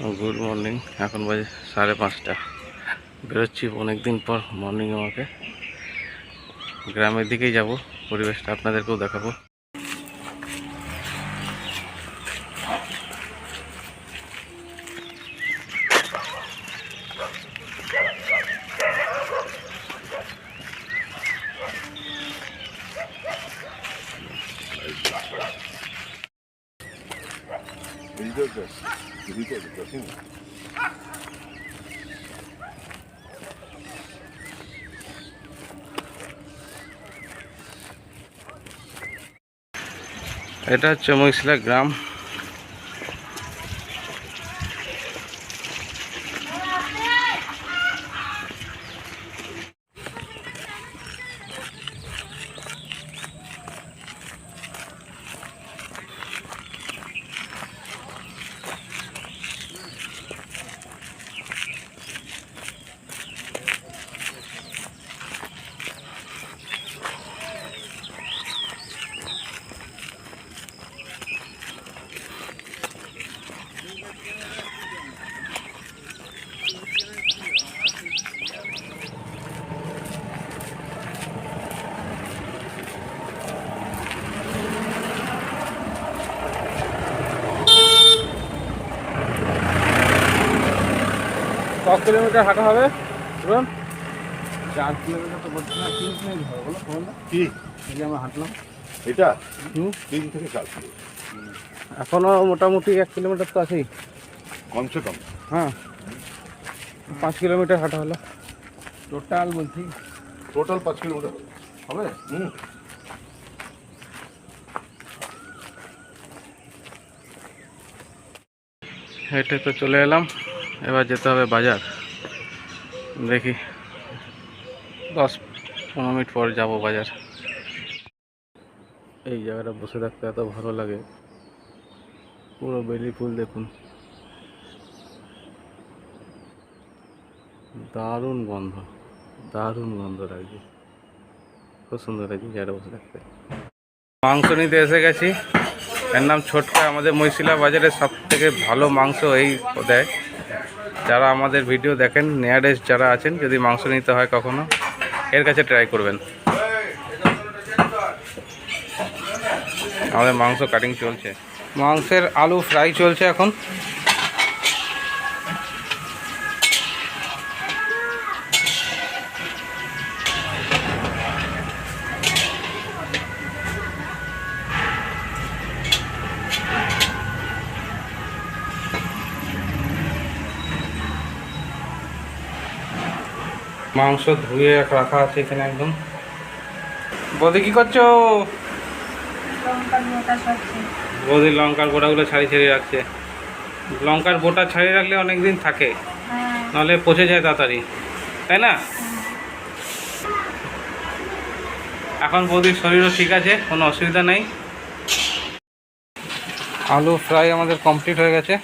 Good morning. এখন বাজে 5:30। বেরোচ্ছি অনেক দিন পর মর্নিং ওয়াকে। গ্রামের দিকেই যাব, পরিবেশটা আপনাদেরকেও দেখাবো। এটা হচ্ছে মহিশিলা গ্রাম। কত কিলোমিটার হাঁটা হবে? 4 কিলোমিটার তো বলছি না, 3 কিলোমিটার হবে বলো। কোনটা কি এই যে আমরা হাঁটলাম এটা 3 থেকে 4 কিলো। এখনো মোটামুটি 1 কিলোমিটার তো আছেই কমসে কম। হ্যাঁ, 5 কিলোমিটার হাঁটা হলো টোটাল। বলছি টোটাল 5 কিলোমিটার হবে। হেঁটে তো চলে এলাম, এবার যেতে হবে বাজার। দেখি 10-15 মিনিট পর যাব বাজার। এই জায়গাটা বসে থাকতে এত ভালো লাগে, পুরো বেলি ফুল দেখুন, দারুণ গন্ধ, দারুণ গন্ধ লাগছে, খুব সুন্দর লাগছে জায়গাটা বসে থাকতে। মাংস নিতে এসে গেছি। এর নাম ছোটকা। আমাদের মহিশিলা বাজারে সব থেকে ভালো মাংস এই দেয়। যারা আমাদের ভিডিও দেখেন, নিয়ারেস্ট যারা আছেন, যদি মাংস নিতে হয় কখনো, এর কাছে ট্রাই করবেন। আমাদের মাংস কাটিং চলছে, মাংসের আলু ফ্রাই চলছে এখন। মাংস ধুয়ে রাখা আছে এখানে একদম। বৌদি কি করছো? বৌদি লঙ্কার গোটাগুলো ছাড়িয়ে রাখছে। লঙ্কার গোটা ছাড়িয়ে রাখলে অনেক দিন থাকে, নাহলে পচে যায় তাড়াতাড়ি, তাই না? এখন বৌদির শরীরও ঠিক আছে, কোনো অসুবিধা নেই। আলু ফ্রাই আমাদের কমপ্লিট হয়ে গেছে।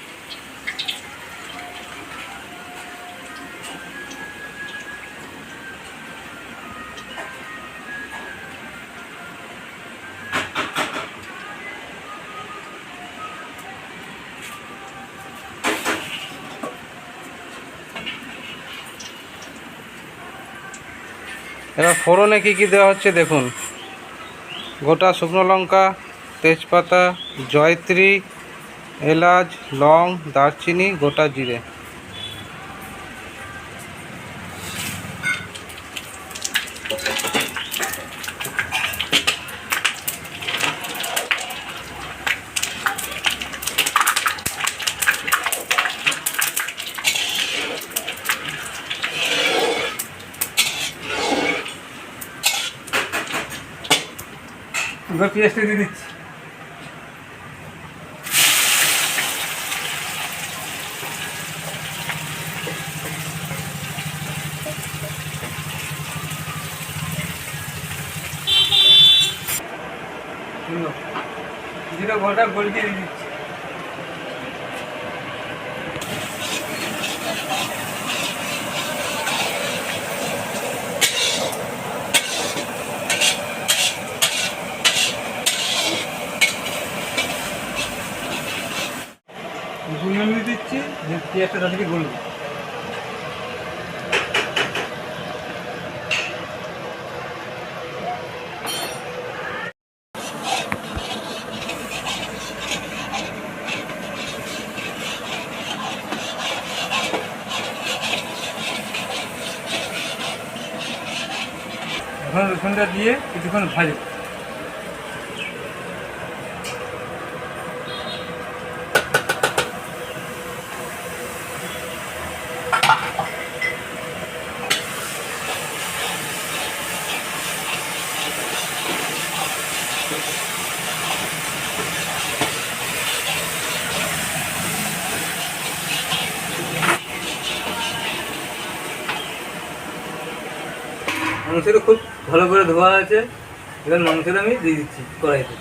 এবার ফোড়নে কী কী দেওয়া হচ্ছে দেখুন। গোটা শুকনো লঙ্কা, তেজপাতা, জয়ত্রী, এলাচ, লং, দারচিনি, গোটা জিরে। এবার পেঁয়াজটা দিয়ে দিচ্ছি। জিরা গোটা গলিয়ে দিয়ে দিচ্ছি। গুঁড়ো দিচ্ছি, পেঁয়াজটা তাদেরকে গলবে। এখন রসুনটা দিয়ে কিছুক্ষণ ভাজে। মাংসটা খুব ভালো করে ধোয়া আছে, এবার মাংসটা আমি দিয়ে দিচ্ছি কড়াইতে।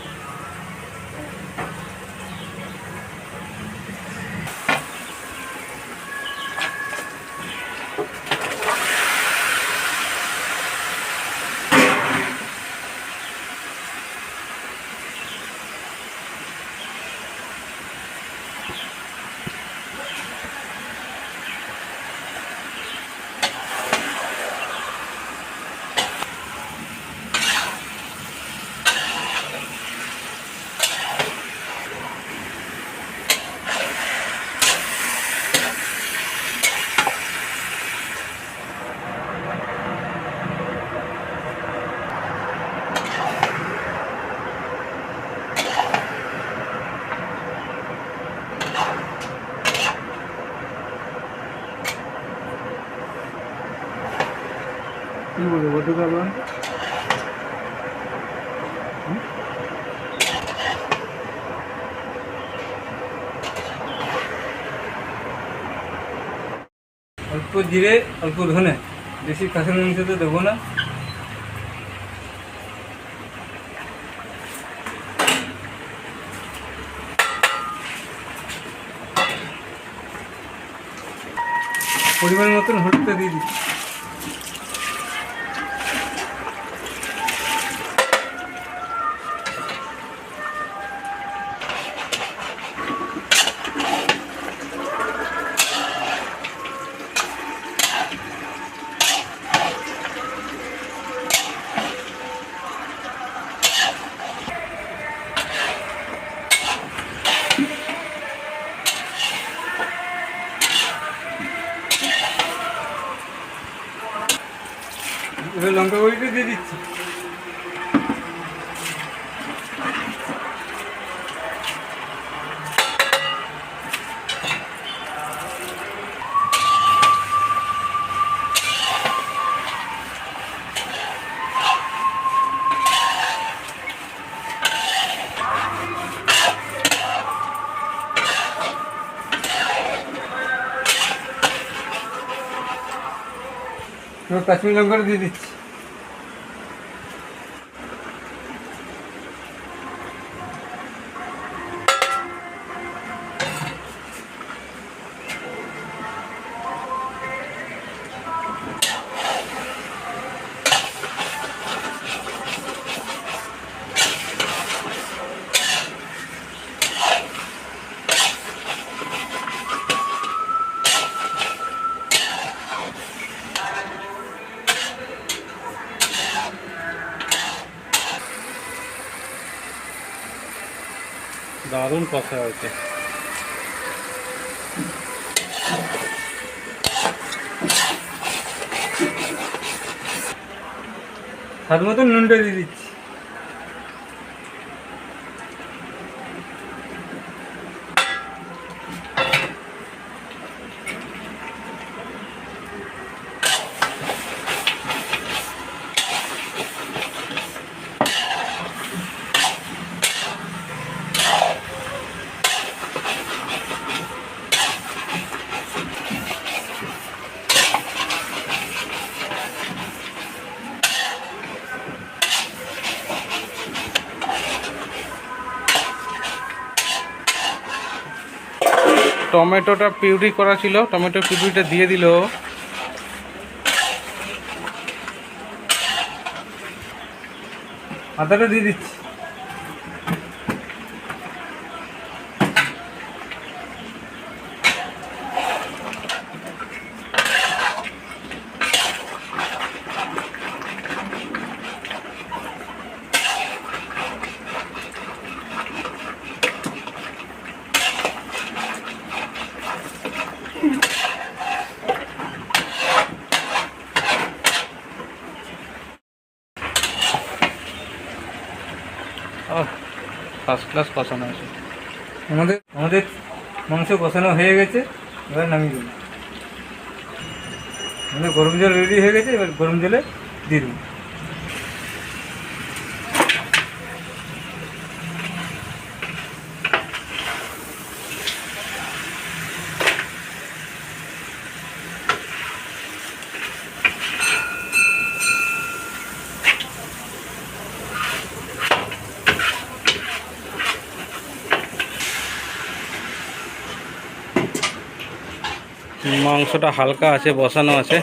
কি বলবো বলতে পারবেন? অল্প জিরে, অল্প ধনে, বেশি খাসির মাংস তো দেবো না। পরিমাণ মতন হলুদটা দিয়ে দিচ্ছি। এবার লঙ্কা গুঁড়িটা দিয়ে দিচ্ছি। এবার কাশ্মীরি লঙ্কাটা দিয়ে দিচ্ছি। দারুণ কষা হয়েছে। স্বাদ মতন নুনটা দিয়ে দিচ্ছি। টমেটোটা পিউরি করা ছিল, টমেটো পিউরিটা দিয়ে দিল। আদাটা দিয়ে দিচ্ছি। ফার্স্ট ক্লাস কষানো আছে। আমাদের মাংস কষানো হয়ে গেছে, এবার নামিয়ে দেবো। মানে গরম জল রেডি হয়ে গেছে, এবার গরম জলে দিয়ে দেবো। মাংসটা হালকা আছে, বসানো আছে।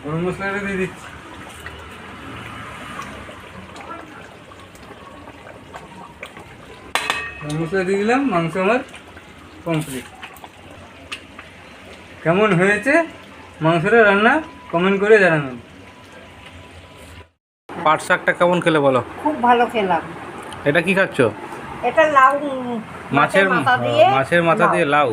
গরম মশলাটা দিয়ে দিচ্ছি। গরম মশলা দিয়ে দিলাম, মাংস আমার কমপ্লিট। কেমন হয়েছে মাংসটা রান্না কমেন্ট করে জানাবেন। পাট শাকটা কেমন খেলে বলো? খুব ভালো খেলাম। এটা কি খাচ্ছ? এটা লাউ, মাছের মাছের মাথা দিয়ে লাউ।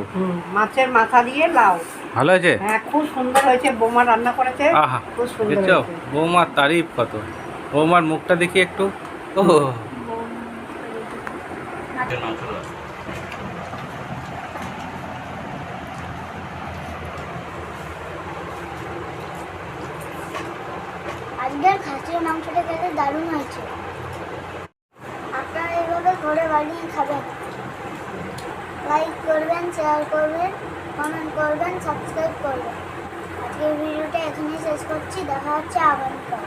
মাছের মাথা দিয়ে লাউ। ভালো হয়েছে? হ্যাঁ, খুব সুন্দর হয়েছে। বৌমা রান্না করেছে, আহা, খুব সুন্দর দেখছো হয়েছে। বৌমার তারিফ কত। বৌমার মুখটা দেখি একটু। ও আজকের খাসির মাংসটা খেতে দারুণ হয়েছে। আপনারা এইভাবে ঘরে বানিয়ে খাবেন। লাইক করবেন, শেয়ার করবেন, কমেন্ট করবেন, সাবস্ক্রাইব করবেন। আজকের ভিডিওটা এখানেই শেষ করছি। দেখা হচ্ছে আগামীকাল।